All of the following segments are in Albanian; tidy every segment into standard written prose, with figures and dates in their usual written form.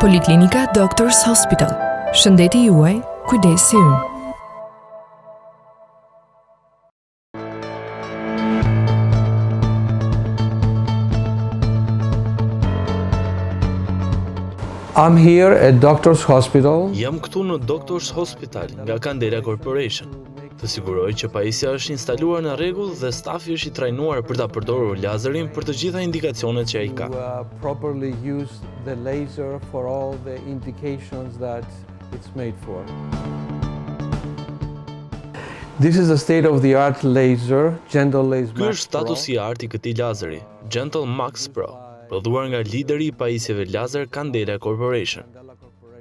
Poliklinika Doctors Hospital. Shëndeti juaj, kujdesi ynë. I'm here at Doctors Hospital. Jam këtu në Doctors Hospital nga Candela Corporation. Të siguroj që pajisja është instaluar në rregull dhe stafi është i trajnuar për ta përdorur lazerin për të gjitha indikacionet që ai ka. Properly use the laser for all the indications that it's made for. This is a state-of-the-art laser, Gentle Laser Ky është statusi i artë i këtij lazeri, Gentle Max Pro, prodhuar nga lideri i pajisjeve lazer Candela Corporation,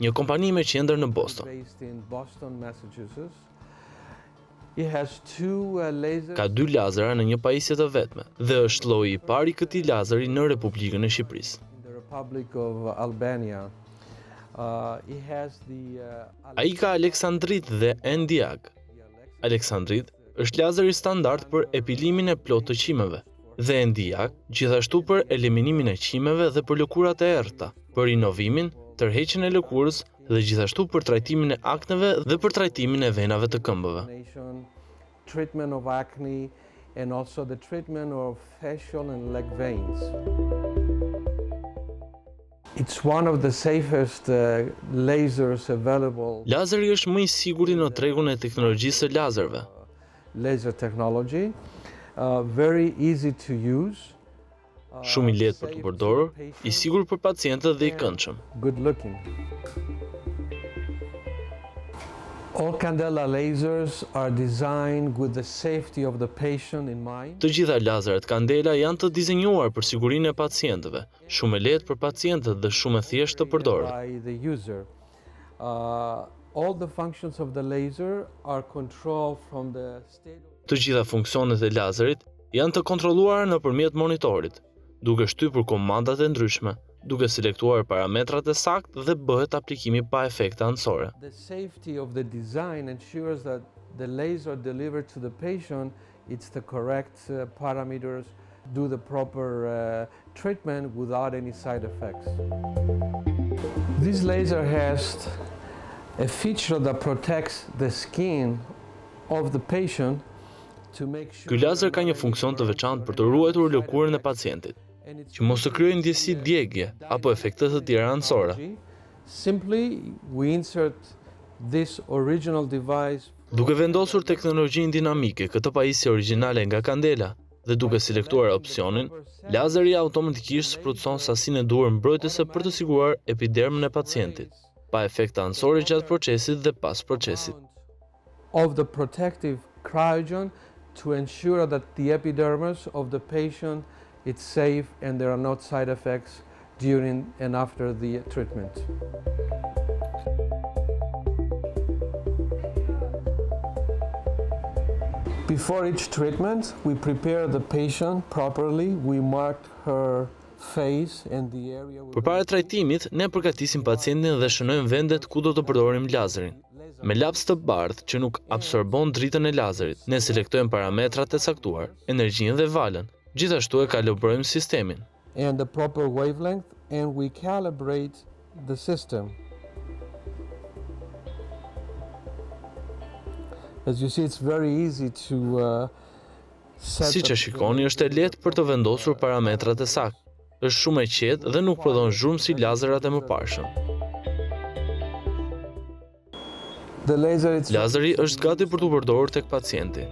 një kompani me qendër në Boston. Ka 2 lazera në një pajisje të vetme dhe është lloji i parë i këtij lazeri në Republikën e Shqipërisë. Ai ka Aleksandrit dhe Endiag. Aleksandrit është lazeri standard për epilimin e plotë të qimeve dhe Endiag gjithashtu për eliminimin e qimeve dhe për lëkurat e errëta, për rinovimin, tërheqjen e lëkurës dhe gjithashtu për trajtimin e akneve dhe për trajtimin e venave të këmbëve. Treatment of acne and also the treatment of facial and leg veins. It's one of the safest lasers available. Lazeri është më i sigurt në tregun e teknologjisë së lazerëve. Laser technology, very easy to use. Shumë i lehtë për të përdorur, i sigurt për pacientët dhe i këndshëm. Good looking. All Candela lasers are designed with the safety of the patient in mind. Të gjitha lazeret Candela janë të dizenjuar për sigurinë e pacientëve, shumë e lehtë për pacientët dhe shumë e thjeshtë të përdorur. By the user. All the functions of the laser are controlled from the state. Të gjitha funksionet e lazerit janë të kontrolluara nëpërmjet monitorit, duke shtypur komandat e ndryshme, duke selektuar parametrat e saktë dhe bëhet aplikimi pa efekte anësore. The safety of the design ensures that the laser delivered to the patient it's the correct parameters, do the proper treatment without any side effects. This laser has a feature that protects the skin of the patient to make sure. Ky lazer ka një funksion të veçantë për të ruajtur lëkurën e pacientit, që mos të krijojë ndjesi djegje apo efekte të tjera anësore. Simply we insert this original device. Duke vendosur teknologjinë dinamike këtë pajisje origjinale nga Candela dhe duke selektuar opsionin, lazeri automatikisht sprutson sasinë e duhur mbrojtëse për të siguruar epidermën e pacientit, pa efekte anësore gjatë procesit dhe pas procesit. Of the protective cryogen to ensure that the epidermis of the patient it's safe and there are no side effects during and after the treatment. Before each treatment, we prepare the patient properly. We mark her face and the area. Përpara trajtimit, ne përgatisim pacientin dhe shënojmë vendet ku do të përdorim lazerin. Me laps të bardhë që nuk absorbon dritën e lazerit, ne selektojmë parametrat e saktuar, energjinë dhe valën. Gjithashtu e kalibrojmë sistemin. And the proper wavelength and we calibrate the system. As you see, it's very easy to set. Siç e shikoni, është e lehtë për të vendosur parametrat e saktë. Është shumë e qetë dhe nuk prodhon zhurmë si lazerat e mëparshëm. Lazeri është gati për të përdorur tek pacienti.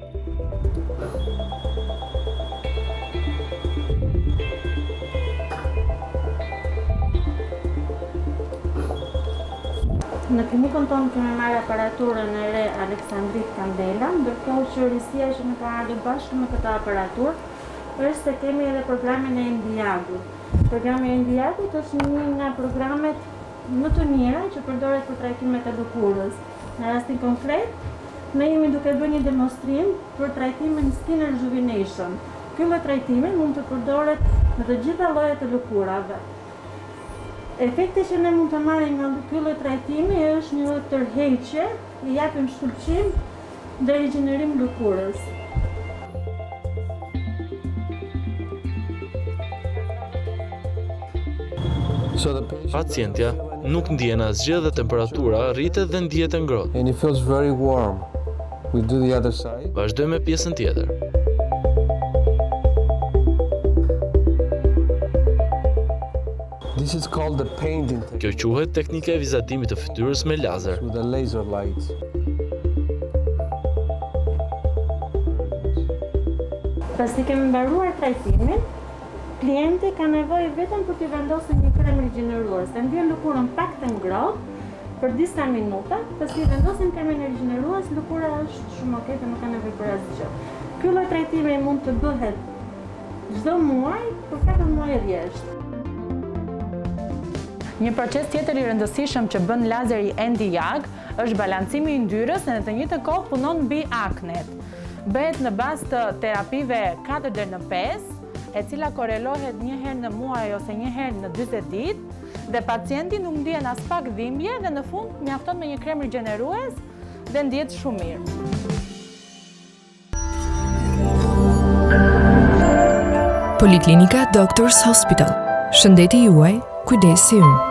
Në klinikën tonë kemi marrë aparaturën e re Aleksandrit Candela, ndërkohë që risia që në ka ardhur bashkë me këtë aparaturë është se kemi edhe programin e Endiagut. Programi i Endiagut është një nga programet më të mira që përdoret për trajtimet e lëkurës. Në rastin konkret, ne jemi duke bërë një demonstrim për trajtimin skin rejuvenation. Ky lloj trajtimi mund të përdoret në të gjitha llojet e lëkurave. Efekti që ne mund të marrim nga ky lloj trajtimi është një tërheqje, i japim shkëlqim dhe rigjenerim lëkurës. Pacientja nuk ndjen asgjë dhe temperatura rritet dhe ndihet e ngrohtë. And it feels very warm. We do the other side. Vazhdojmë me pjesën tjetër. This is called the painting Kjo quhet teknika e vizatimit të fytyrës me lazer. with the laser lights. Pasi kemi mbaruar trajtimin, klienti ka nevojë vetëm për t'i vendosur një krem rigjenerues. E ndjen lëkurën pak të ngrohtë për disa minuta, pasi vendosim kremin rigjenerues, lëkura është shumë okay dhe nuk ka nevojë për asgjë. Ky lloj trajtimi mund të bëhet çdo muaj për 4 muaj rresht. Një proces tjetër i rëndësishëm që bën lazeri Nd:YAG është balancimi i yndyrës dhe në të njëjtën kohë punon mbi aknet. Bëhet në bazë të terapive 4 deri në 5, e cila korelohet një herë në muaj ose një herë në 40 ditë dhe pacienti nuk ndjen as pak dhimbje dhe në fund mjafton me një krem rigjenerues dhe ndihet shumë mirë. Poliklinika Doctors Hospital. Shëndeti juaj, kujdesi ynë.